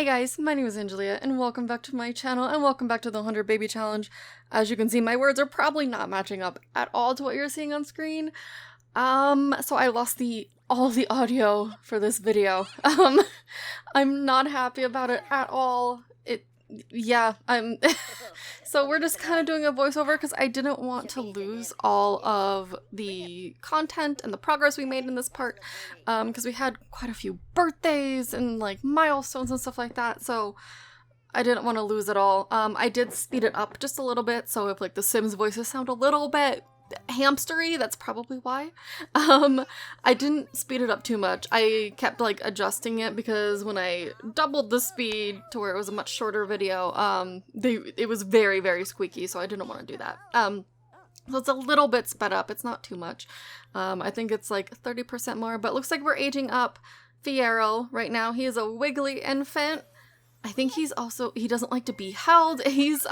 Hey guys, my name is Angelia, and welcome back to my channel, and welcome back to the 100 Baby Challenge. As you can see, my words are probably not matching up at all to what you're seeing on screen. So I lost all the audio for this video. I'm not happy about it at all. So we're just kind of doing a voiceover because I didn't want to lose all of the content and the progress we made in this part, because we had quite a few birthdays and like milestones and stuff like that, so I didn't want to lose it all. I did speed it up just a little bit, so if like the Sims voices sound a little bit hamstery, that's probably why. I didn't speed it up too much. I kept like adjusting it because when I doubled the speed to where it was a much shorter video, it was very, very squeaky, so I didn't want to do that. So it's a little bit sped up. It's not too much. I think it's like 30% more, but it looks like we're aging up Fiyero right now. He is a wiggly infant. I think he doesn't like to be held. He's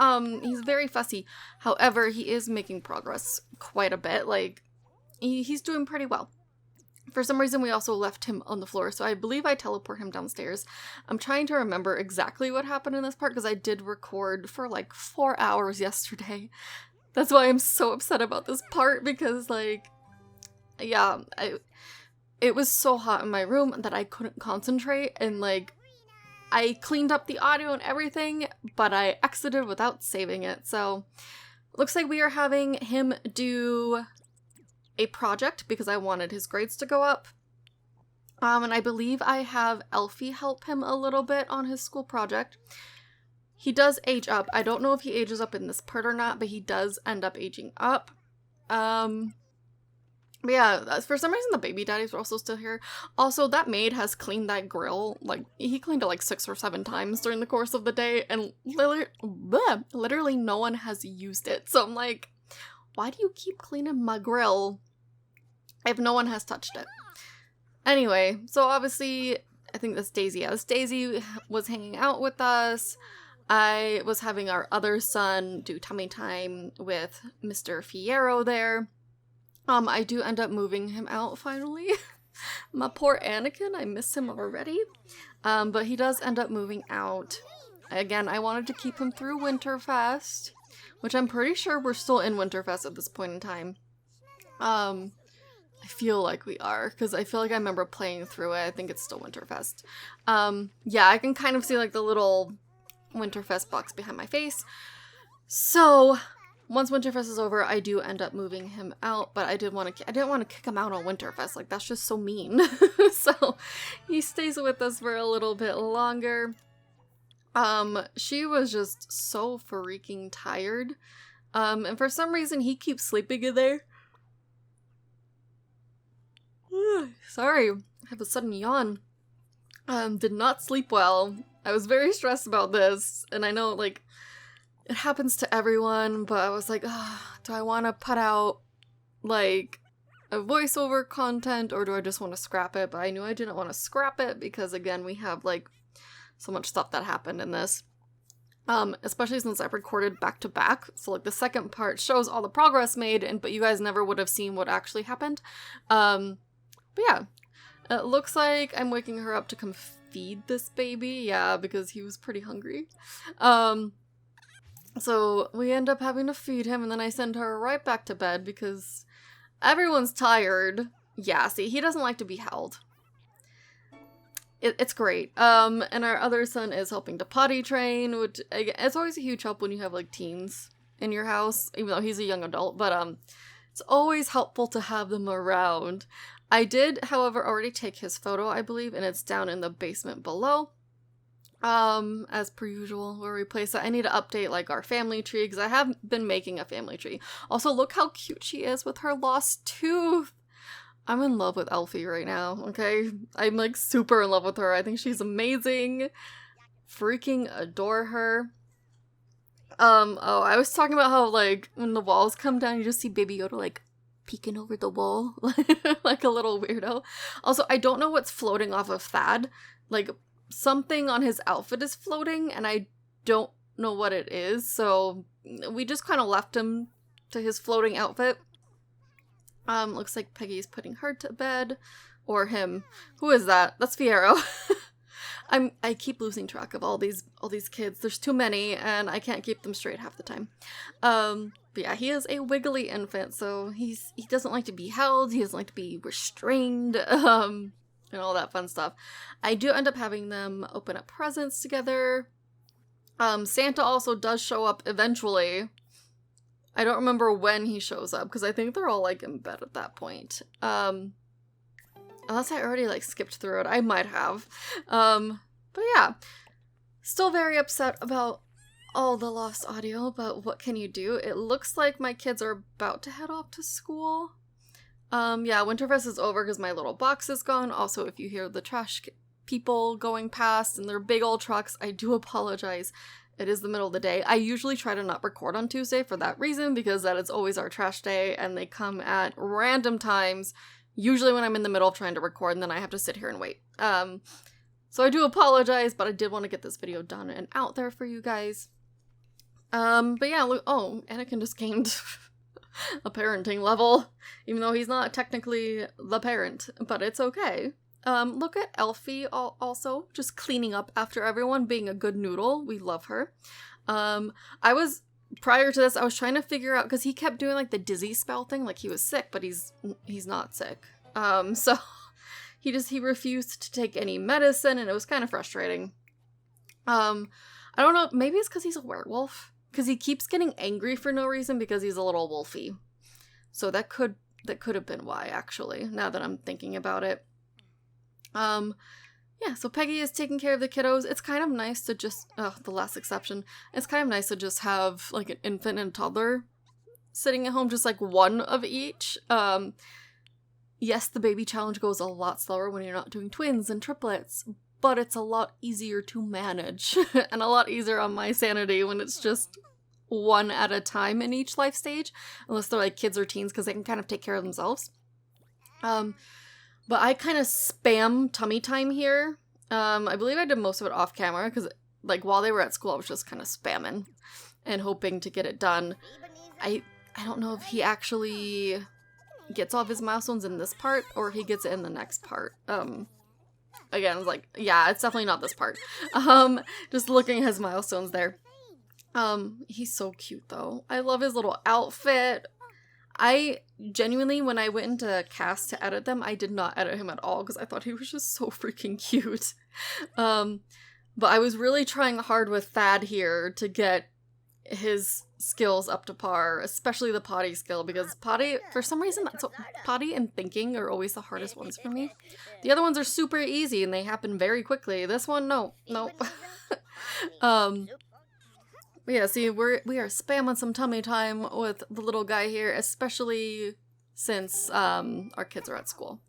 very fussy. However, he is making progress quite a bit. Like, he's doing pretty well. For some reason, we also left him on the floor, so I believe I teleport him downstairs. I'm trying to remember exactly what happened in this part, because I did record for like 4 hours yesterday. That's why I'm so upset about this part, because like, yeah, it was so hot in my room that I couldn't concentrate, and like, I cleaned up the audio and everything, but I exited without saving it. So looks like we are having him do a project because I wanted his grades to go up. And I believe I have Elfie help him a little bit on his school project. He does age up. I don't know if he ages up in this part or not, but he does end up aging up. But yeah, for some reason the baby daddies were also still here. Also, that maid has cleaned that grill. Like, he cleaned it like 6 or 7 times during the course of the day, and literally no one has used it. So I'm like, why do you keep cleaning my grill if no one has touched it? Anyway, so obviously, I think that's Daisy. Yeah, this Daisy was hanging out with us. I was having our other son do tummy time with Mr. Fiyero there. I do end up moving him out finally. My poor Anakin, I miss him already. But he does end up moving out. Again, I wanted to keep him through Winterfest, which I'm pretty sure we're still in Winterfest at this point in time. I feel like we are, because I feel like I remember playing through it. I think it's still Winterfest. Yeah, I can kind of see like the little Winterfest box behind my face. So once Winterfest is over, I do end up moving him out, but I didn't want to kick him out on Winterfest. Like, that's just so mean. So he stays with us for a little bit longer. She was just so freaking tired. And for some reason, he keeps sleeping in there. Sorry, I have a sudden yawn. Did not sleep well. I was very stressed about this, and I know, like, it happens to everyone, but I was like, do I want to put out, like, a voiceover content, or do I just want to scrap it? But I knew I didn't want to scrap it because, again, we have, like, so much stuff that happened in this. Especially since I've recorded back to back. So, like, the second part shows all the progress made, but you guys never would have seen what actually happened. But yeah, it looks like I'm waking her up to come feed this baby. Yeah, because he was pretty hungry. So we end up having to feed him, and then I send her right back to bed because everyone's tired. Yeah, see, he doesn't like to be held. It's great. And our other son is helping to potty train, which, again, it's always a huge help when you have, like, teens in your house, even though he's a young adult, but, it's always helpful to have them around. I did, however, already take his photo, I believe, and it's down in the basement below. As per usual, we'll replace that. I need to update, like, our family tree, because I have been making a family tree. Also, look how cute she is with her lost tooth. I'm in love with Elfie right now, okay? I'm, like, super in love with her. I think she's amazing. Freaking adore her. Oh, I was talking about how, like, when the walls come down, you just see Baby Yoda, like, peeking over the wall, like a little weirdo. Also, I don't know what's floating off of Thad. Like, something on his outfit is floating, and I don't know what it is, so we just kind of left him to his floating outfit. Looks like Peggy's putting her to bed, or him. Who is that? That's Fiyero. I keep losing track of all these kids. There's too many, and I can't keep them straight half the time. But yeah, he is a wiggly infant, so he doesn't like to be held. He doesn't like to be restrained. And all that fun stuff. I do end up having them open up presents together. Santa also does show up eventually. I don't remember when he shows up, because I think they're all, like, in bed at that point. Unless I already, like, skipped through it. I might have. But yeah. Still very upset about all the lost audio, but what can you do? It looks like my kids are about to head off to school. Yeah, Winterfest is over because my little box is gone. Also, if you hear the trash people going past in their big old trucks, I do apologize. It is the middle of the day. I usually try to not record on Tuesday for that reason, because that is always our trash day, and they come at random times, usually when I'm in the middle of trying to record, and then I have to sit here and wait. So I do apologize, but I did want to get this video done and out there for you guys. But yeah, oh, Anakin just gained a parenting level, even though he's not technically the parent, but it's okay. Look at Elfie also, just cleaning up after everyone, being a good noodle. We love her. Prior to this, I was trying to figure out, because he kept doing, like, the dizzy spell thing, like he was sick, but he's not sick. So he refused to take any medicine, and it was kind of frustrating. I don't know, maybe it's because he's a werewolf, because he keeps getting angry for no reason because he's a little wolfy. So that could have been why, actually, now that I'm thinking about it. Yeah, so Peggy is taking care of the kiddos. It's kind of nice to just, the last exception, it's kind of nice to just have, like, an infant and toddler sitting at home, just, like, one of each. Yes, the baby challenge goes a lot slower when you're not doing twins and triplets, but it's a lot easier to manage, and a lot easier on my sanity when it's just one at a time in each life stage, unless they're, like, kids or teens, because they can kind of take care of themselves. But I kind of spam tummy time here. I believe I did most of it off camera, because, like, while they were at school, I was just kind of spamming and hoping to get it done. I don't know if he actually gets all of his milestones in this part, or if he gets it in the next part. Again, I was like, yeah, it's definitely not this part. Just looking at his milestones there. He's so cute, though. I love his little outfit. I genuinely, when I went into cast to edit them, I did not edit him at all because I thought he was just so freaking cute. But I was really trying hard with Thad here to get his skills up to par, especially the potty skill, because potty, for some reason, potty and thinking are always the hardest ones for me. The other ones are super easy and they happen very quickly. This one, no. But yeah, see, we are spamming some tummy time with the little guy here, especially since our kids are at school.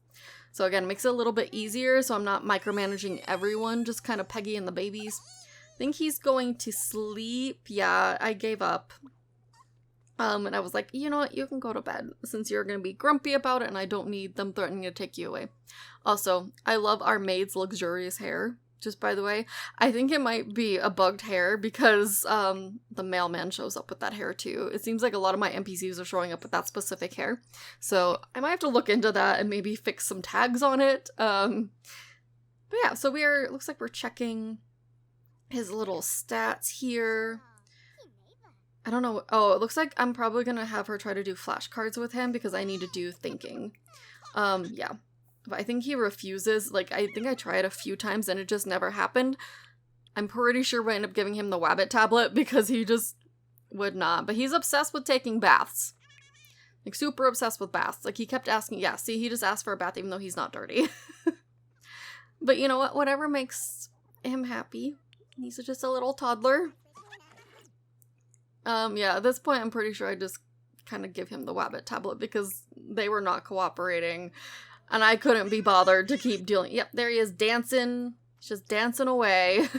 So again, it makes it a little bit easier, so I'm not micromanaging everyone, just kind of Peggy and the babies. I think he's going to sleep. Yeah, I gave up. And I was like, you know what, you can go to bed, since you're going to be grumpy about it, and I don't need them threatening to take you away. Also, I love our maid's luxurious hair. Just by the way, I think it might be a bugged hair because the mailman shows up with that hair too. It seems like a lot of my NPCs are showing up with that specific hair. So I might have to look into that and maybe fix some tags on it. But yeah, so looks like we're checking his little stats here. I don't know. Oh, it looks like I'm probably going to have her try to do flashcards with him because I need to do thinking. Yeah. But I think he refuses. Like, I think I tried a few times and it just never happened. I'm pretty sure we end up giving him the Wabbit tablet because he just would not. But he's obsessed with taking baths. Like, super obsessed with baths. Like, he kept asking, yeah, see, he just asked for a bath even though he's not dirty. But you know what? Whatever makes him happy. He's just a little toddler. Yeah, at this point, I'm pretty sure I just kind of give him the Wabbit tablet because they were not cooperating. And I couldn't be bothered to keep dealing. Yep, there he is dancing. He's just dancing away.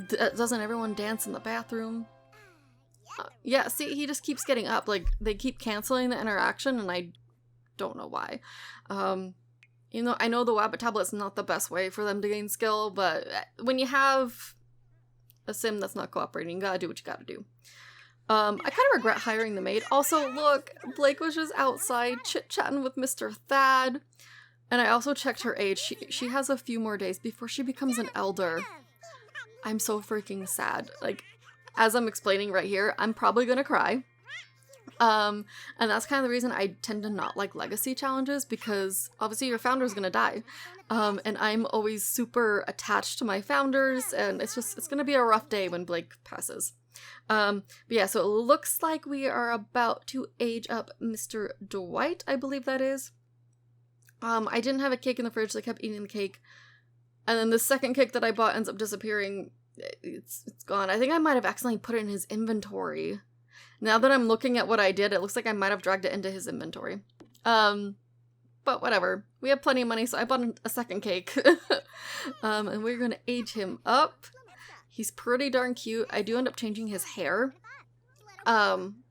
Doesn't everyone dance in the bathroom? Yeah, see, he just keeps getting up. Like, they keep canceling the interaction, and I don't know why. You know, I know the Wabbit tablet's not the best way for them to gain skill, but when you have a sim that's not cooperating, you gotta do what you gotta do. I kind of regret hiring the maid. Also, look, Blake was just outside chit-chatting with Mr. Thad. And I also checked her age. She has a few more days before she becomes an elder. I'm so freaking sad. Like, as I'm explaining right here, I'm probably gonna cry. And that's kind of the reason I tend to not like legacy challenges, because obviously your founder's gonna die. And I'm always super attached to my founders, and it's gonna be a rough day when Blake passes. But yeah, so it looks like we are about to age up Mr. Dwight, I believe that is. I didn't have a cake in the fridge, so I kept eating the cake. And then the second cake that I bought ends up disappearing. It's gone. I think I might have accidentally put it in his inventory. Now that I'm looking at what I did, it looks like I might have dragged it into his inventory. But whatever. We have plenty of money, so I bought a second cake. And we're gonna age him up. He's pretty darn cute. I do end up changing his hair.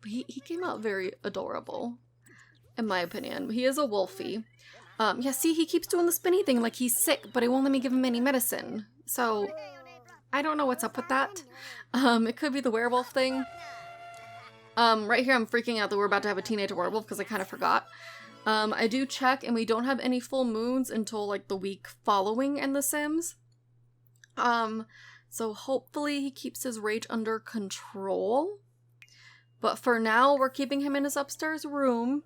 He came out very adorable, in my opinion. He is a wolfie. Yeah, see, he keeps doing the spinny thing like he's sick, but it won't let me give him any medicine. So, I don't know what's up with that. It could be the werewolf thing. Right here I'm freaking out that we're about to have a teenage werewolf because I kind of forgot. I do check, and we don't have any full moons until, like, the week following in The Sims. So hopefully he keeps his rage under control. But for now, we're keeping him in his upstairs room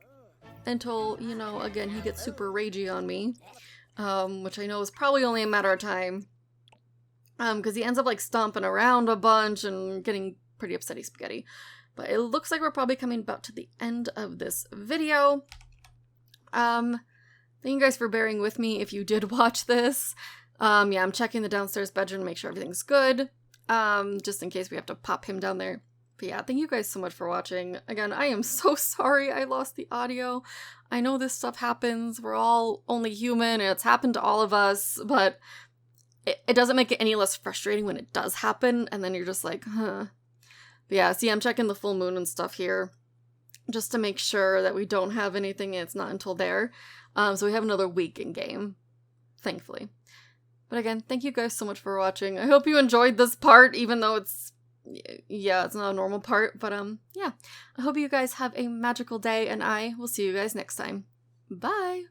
until, you know, again, he gets super ragey on me. Which I know is probably only a matter of time. Because he ends up, like, stomping around a bunch and getting pretty upsetty spaghetti. But it looks like we're probably coming about to the end of this video. Thank you guys for bearing with me if you did watch this. Yeah, I'm checking the downstairs bedroom to make sure everything's good. Just in case we have to pop him down there. But yeah, thank you guys so much for watching. Again, I am so sorry I lost the audio. I know this stuff happens. We're all only human, and it's happened to all of us, but it doesn't make it any less frustrating when it does happen, and then you're just like, huh. But yeah, see, I'm checking the full moon and stuff here, just to make sure that we don't have anything, and it's not until there. So we have another week in game, thankfully. But again, thank you guys so much for watching. I hope you enjoyed this part, even though it's not a normal part. But yeah, I hope you guys have a magical day, and I will see you guys next time. Bye!